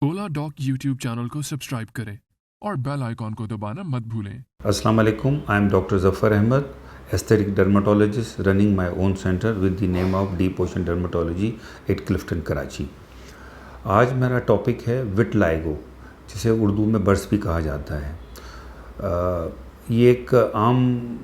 ओला dock YouTube channel को subscribe करें और बेल आइकॉन को दबाना मत भूलें। Assalamu alaikum. I am Dr. Zafar Ahmed, aesthetic dermatologist running my own center with the name of Deep Ocean Dermatology at Clifton, Karachi. आज मेरा topic है विटलाइगो, जिसे उर्दू में बर्स भी कहा जाता है। ये एक आम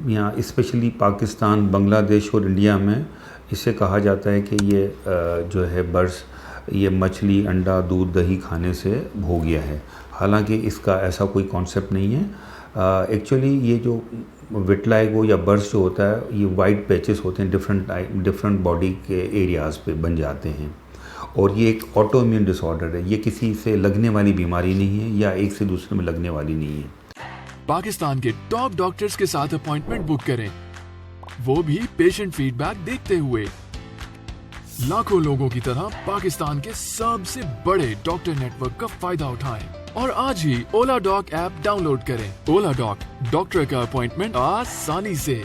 यहाँ स्पेशली पाकिस्तान, बांग्लादेश और इंडिया में इसे कहा जाता है कि ये जो है बर्स, ये मछली, अंडा, दूध, दही खाने से हो गया है। हालांकि इसका ऐसा कोई कॉन्सेप्ट नहीं है। एक्चुअली ये जो विटलाइगो या बर्स जो होता है, ये वाइट पैचेस होते हैं, डिफरेंट बॉडी के एरियाज़ पे बन जाते हैं और ये एक ऑटो इम्यून डिसऑर्डर है। ये किसी से लगने वाली बीमारी नहीं है या एक से दूसरे में लगने वाली नहीं है। पाकिस्तान के टॉप डॉक्टर्स के साथ अपॉइंटमेंट बुक करें, वो भी पेशेंट फीडबैक देखते हुए। लाखों लोगों की तरह पाकिस्तान के सबसे बड़े डॉक्टर नेटवर्क का फायदा उठाएं और आज ही ओला डॉक ऐप डाउनलोड करें। ओला डॉक, डॉक्टर का अपॉइंटमेंट आसानी से।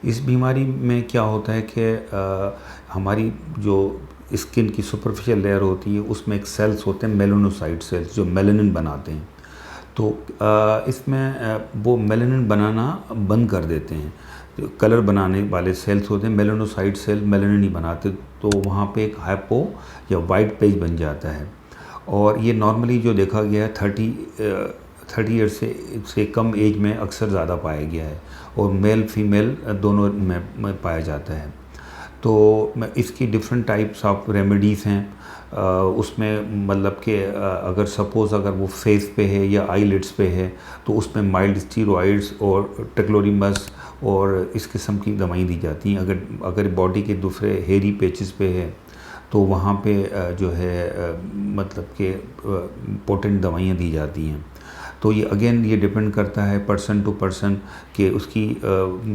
इस बीमारी में क्या होता है कि हमारी जो स्किन की सुपरफिशियल लेयर होती है, उसमें एक सेल्स होते हैं, मेलानोसाइट सेल्स, जो मेलानिन बनाते हैं। तो इसमें वो मेलानिन बनाना बंद कर देते हैं। जो कलर बनाने वाले सेल्स होते हैं, मेलानोसाइट सेल मेलानिन नहीं बनाते, तो वहाँ पे एक हाइपो या वाइट पेज बन जाता है। और ये नॉर्मली जो देखा गया है 30 ईयर से कम एज में अक्सर ज़्यादा पाया गया है और मेल फीमेल दोनों में पाया जाता है। तो इसकी डिफरेंट टाइप्स ऑफ रेमेडीज़ हैं। उसमें मतलब कि अगर सपोज़ अगर वो फेस पे है या आईलिड्स पे है तो उसमें माइल्ड स्टीरॉइड्स और टेक्लोरिमस और इस किस्म की दवाएं दी जाती हैं। अगर बॉडी के दूसरे हेरी पेचेस पे है तो वहाँ पे जो है मतलब कि पोटेंट दवाइयाँ दी जाती हैं। तो ये अगेन ये डिपेंड करता है पर्सन टू पर्सन कि उसकी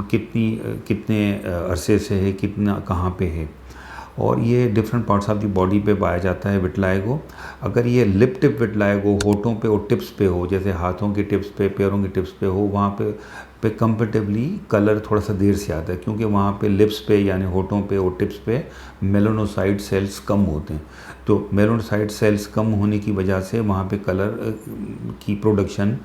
कितने अरसे से है, कितना कहाँ पे है। और ये different parts of the body पे पाया जाता है विटलाइगो। अगर ये लिप टिप विटलाइगो होठों पे और टिप्स पे हो, जैसे हाथों के टिप्स पे, पैरों के टिप्स पे हो, वहाँ पे कंपेरेटिवली कलर थोड़ा सा देर से आता है, क्योंकि वहाँ पे लिप्स पे यानी होठों पे और टिप्स पे मेलानोसाइट सेल्स कम होते हैं। तो मेलानोसाइट सेल्स कम होने की वजह से वहाँ पे कलर की प्रोडक्शन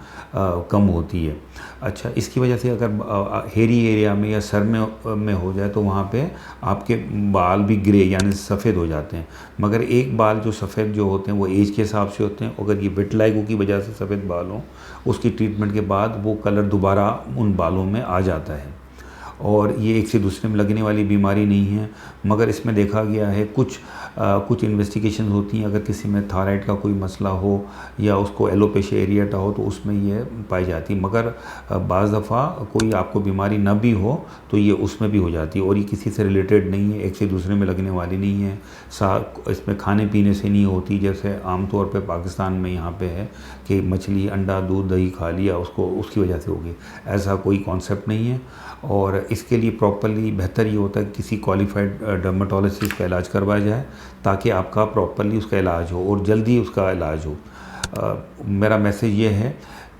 कम होती है। अच्छा, इसकी वजह से अगर हेरी एरिया में या सर में हो जाए तो वहाँ पे आपके बाल भी ग्रे यानी सफ़ेद हो जाते हैं। मगर एक बाल जो सफ़ेद जो होते हैं वो एज के हिसाब से होते हैं। अगर ये विटलाइगो की वजह से सफ़ेद बाल हों, उसकी ट्रीटमेंट के बाद वो कलर दोबारा उन बालों में आ जाता है। और ये एक से दूसरे में लगने वाली बीमारी नहीं है। मगर इसमें देखा गया है कुछ इन्वेस्टिगेशन होती हैं। अगर किसी में थायराइड का कोई मसला हो या उसको एलोपेशिया एरिएटा हो तो उसमें ये पाई जाती है। मगर बाज़ दफ़ा कोई आपको बीमारी न भी हो तो ये उसमें भी हो जाती है और ये किसी से रिलेटेड नहीं है, एक से दूसरे में लगने वाली नहीं है। इसमें खाने पीने से नहीं होती, जैसे आमतौर पर पाकिस्तान में यहाँ पे है कि मछली, अंडा, दूध, दही खा लिया उसको, उसकी वजह से होगी। ऐसा कोई कॉन्सेप्ट नहीं है। और इसके लिए प्रॉपरली बेहतर ये होता है कि किसी क्वालिफाइड डर्मेटोलॉजिस्ट का इलाज करवाया जाए, ताकि आपका प्रॉपरली उसका इलाज हो और जल्दी उसका इलाज हो। मेरा मैसेज ये है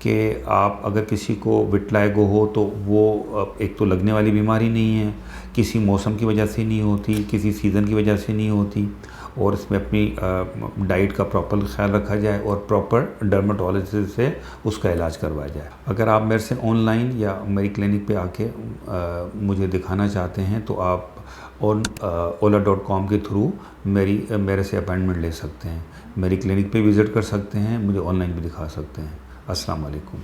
कि आप अगर किसी को विटलाइगो हो तो वो एक तो लगने वाली बीमारी नहीं है, किसी मौसम की वजह से नहीं होती, किसी सीज़न की वजह से नहीं होती। और इसमें अपनी डाइट का प्रॉपर ख्याल रखा जाए और प्रॉपर डर्मेटोलॉजिस्ट से उसका इलाज करवाया जाए। अगर आप मेरे से ऑनलाइन या मेरी क्लिनिक पे आके मुझे दिखाना चाहते हैं तो आप ola.com के थ्रू मेरे से अपॉइंटमेंट ले सकते हैं। मेरी क्लिनिक पे विज़िट कर सकते हैं, मुझे ऑनलाइन भी दिखा सकते हैं। अस्सलाम वालेकुम।